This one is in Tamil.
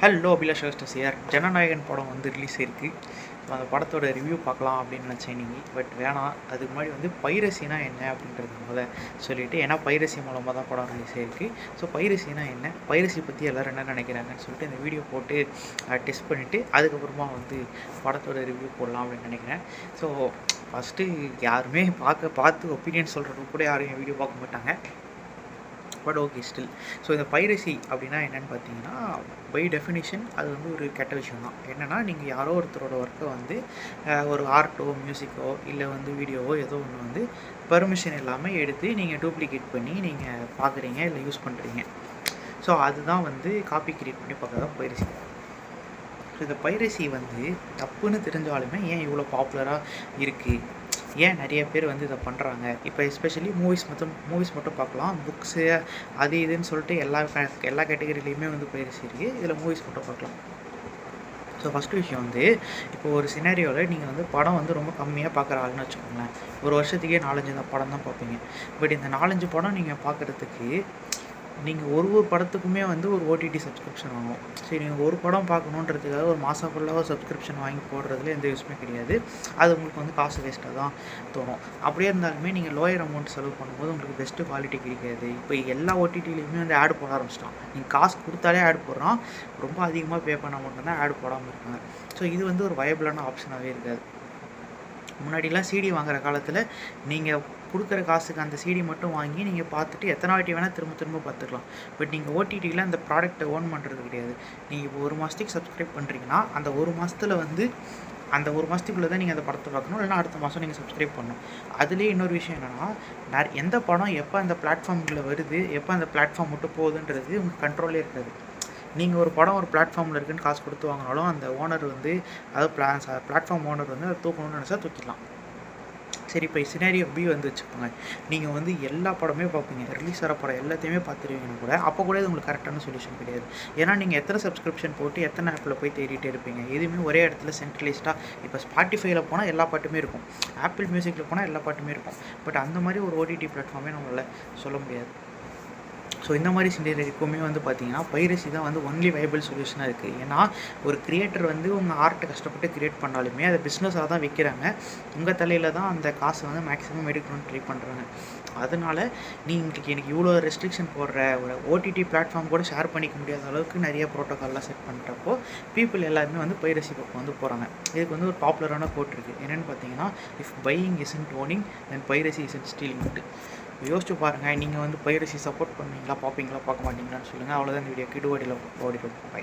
ஹலோ அபிலாஷ் அகஸ்டஸ் யார் ஜனநாயகன் படம் வந்து ரிலீஸ் ஆயிருக்கு. அந்த படத்தோட ரிவ்யூ பார்க்கலாம் அப்படின்னு நினச்சேன் இன்றைக்கி. பட் வேணாம், அதுக்கு முன்னாடி வந்து பைரசினா என்ன அப்படின்றது சொல்லிவிட்டு, ஏன்னா பைரசி மூலமாக தான் படம் ரிலீஸ் ஆயிருக்கு. ஸோ பைரசினா என்ன, பைரசி பற்றி எல்லோரும் என்ன நினைக்கிறாங்கன்னு சொல்லிட்டு இந்த வீடியோ போட்டு டெஸ்ட் பண்ணிவிட்டு அதுக்கப்புறமா வந்து படத்தோட ரிவ்யூ போடலாம் அப்படின்னு நினைக்கிறேன். ஸோ ஃபஸ்ட்டு யாருமே பார்த்து ஒப்பீனியன் சொல்கிறதுக்கு கூட யாரும் என் வீடியோ பார்க்க மாட்டாங்க. But okay still. ஸோ இந்த பைரசி அப்படின்னா என்னென்னு பார்த்தீங்கன்னா, பை டெஃபினிஷன் அது வந்து ஒரு கெட்ட விஷயம் தான். என்னென்னா, நீங்கள் யாரோ ஒருத்தரோட ஒர்க்கை வந்து ஒரு ஆர்ட்டோ மியூசிக்கோ இல்லை வந்து வீடியோவோ ஏதோ ஒன்று வந்து பெர்மிஷன் இல்லாமல் எடுத்து நீங்கள் டூப்ளிகேட் பண்ணி நீங்கள் பார்க்குறீங்க இல்லை யூஸ் பண்ணுறீங்க. ஸோ அதுதான் வந்து காப்பி கிரியேட் பண்ணி பார்க்குறதா பைரசி. ஸோ இந்த பைரசி வந்து தப்புன்னு தெரிஞ்சாலுமே ஏன் இவ்வளோ பாப்புலராக இருக்குது, ஏன் நிறைய பேர் வந்து இதை பண்ணுறாங்க. இப்போ எஸ்பெஷலி மூவிஸ் மட்டும் பார்க்கலாம். புக்ஸு அது இதுன்னு சொல்லிட்டு எல்லா கேட்டகரியிலையுமே வந்து பைரசி இருக்குது. இதில் மூவிஸ் மட்டும் பார்க்கலாம். ஸோ ஃபஸ்ட்டு விஷயம் வந்து, இப்போ ஒரு சினாரியோவில் நீங்கள் வந்து படம் வந்து ரொம்ப கம்மியாக பார்க்குற ஆளுன்னு வச்சுக்கோங்களேன். ஒரு வருஷத்துக்கே 4-5 படம் தான் பார்ப்பீங்க. பட் இந்த 4-5 படம் நீங்கள் பார்க்குறதுக்கு நீங்கள் ஒரு படத்துக்குமே வந்து ஒரு ஓடிடி சப்ஸ்கிரிப்ஷன் வாங்கும். சரி, நீங்கள் ஒரு படம் பார்க்கணுன்றதுக்காக ஒரு மாதம் ஃபுல்லாக சப்ஸ்கிரிப்ஷன் வாங்கி போடுறதுல எந்த யூஸ்மே கிடையாது. அது உங்களுக்கு வந்து காசு வேஸ்ட்டாக தான் தோணும். அப்படியே இருந்தாலுமே நீங்கள் லோயர் அமௌண்ட் செலவு பண்ணும்போது உங்களுக்கு பெஸ்ட்டு குவாலிட்டி கிடைக்காது. இப்போ எல்லா ஓடிடிலையுமே வந்து ஆட் போட ஆரம்பிச்சிட்டான். நீங்கள் காசு கொடுத்தாலே ஆட் போடுறான். ரொம்ப அதிகமாக பே பண்ணால் மட்டும்தான் ஆட் போடாமல் இருக்காங்க. ஸோ இது வந்து ஒரு வயபிளான ஆப்ஷனாகவே இருக்காது. முன்னாடிலாம் சிடி வாங்குகிற காலத்தில் நீங்கள் கொடுக்குற காசுக்கு அந்த சிடி மட்டும் வாங்கி நீங்கள் பார்த்துட்டு எத்தனை வாட்டி வேணால் திரும்ப பார்த்துக்கலாம். பட் நீங்கள் ஓடிடியில் அந்த ப்ராடக்ட்டை ஓன் பண்ணுறது கிடையாது. நீங்கள் இப்போ 1 மாதத்துக்கு சப்ஸ்கிரைப் பண்ணுறீங்கன்னா அந்த 1 மாதத்தில் வந்து அந்த 1 மாதத்துக்குள்ளே தான் நீங்கள் அந்த படத்தை பார்க்கணும். இல்லைனா அடுத்த மாதம் நீங்கள் சப்ஸ்கிரைப் பண்ணணும். அதுலேயே இன்னொரு விஷயம் என்னென்னா, எந்த படம் எப்போ அந்த பிளாட்ஃபார்மில் வருது, எப்போ அந்த பிளாட்ஃபார்ம் மட்டும் போகுதுன்றது உங்களுக்கு கண்ட்ரோலே இருக்காது. நீங்கள் ஒரு படம் ஒரு பிளாட்ஃபார்மில் இருக்குன்னு காசு கொடுத்து வாங்கினாலும் அந்த ஓனர் வந்து, அதாவது பிளாட்ஃபார்ம் ஓனர் வந்து அதை தூக்கணும்னு நினச்சா தூக்கிடலாம். சரி, இப்போ சினாரியோ பி வந்து வச்சுக்கோங்க. நீங்கள் வந்து எல்லா படமே பார்ப்பீங்க. ரிலீஸ் ஆகிற படம் எல்லாத்தையுமே பார்த்துருவீங்கன்னா கூட அப்போ கூட இது உங்களுக்கு கரெக்டான சொல்யூஷன் கிடையாது. ஏன்னா நீங்கள் எத்தனை சப்ஸ்கிரிப்ஷன் போட்டு எத்தனை ஆப்பில் போய் தேடிட்டே இருப்பீங்க. எதுவுமே ஒரே இடத்துல சென்ட்ரலைஸ்டாக. இப்போ ஸ்பாட்டிஃபைல போனால் எல்லா பாட்டுமே இருக்கும், ஆப்பிள் மியூசிக்கில் போனால் எல்லா பாட்டுமே இருக்கும். பட் அந்த மாதிரி ஒரு ஓடிடி பிளாட்ஃபார்மே நம்மளால் சொல்ல முடியாது. ஸோ இந்த மாதிரி சினாரியோக்குமே வந்து பார்த்தீங்கன்னா பைரசி தான் வந்து ஒன்லி வைபிள் சொல்யூஷனாக இருக்குது. ஏன்னா ஒரு கிரியேட்டர் வந்து உங்கள் ஆர்ட்டை கஷ்டப்பட்டு கிரியேட் பண்ணாலுமே அதை பிஸ்னஸாக தான் விற்கிறாங்க. உங்கள் தலையில் தான் அந்த காசை வந்து மேக்ஸிமம் எடுக்கணும்னு ட்ரை பண்ணுறாங்க. அதனால் நீங்கள் எனக்கு இவ்வளோ ரெஸ்ட்ரிக்ஷன் போடுற ஒரு ஓடிடி பிளாட்ஃபார்ம் கூட ஷேர் பண்ணிக்க முடியாத அளவுக்கு நிறைய ப்ரோட்டோக்கால்லாம் செட் பண்ணுறப்போ பீப்புள் எல்லாருமே வந்து பைரசி பக்கம் வந்து போகிறாங்க. இதுக்கு வந்து ஒரு பாப்புலரான கோட் இருக்குது. என்னென்னு பார்த்தீங்கன்னா, if buying isn't owning then piracy isn't ஸ்டீலிங்ட்டு. யோசிச்சு பாருங்கள். நீங்கள் வந்து பைரசி சப்போர்ட் பண்ணுவீங்களா, பார்ப்பீங்களா, பார்க்க மாட்டீங்களான்னு சொல்லுங்கள். அவ்வளோதான் இந்த வீடியோ. ஓடிடும். பை.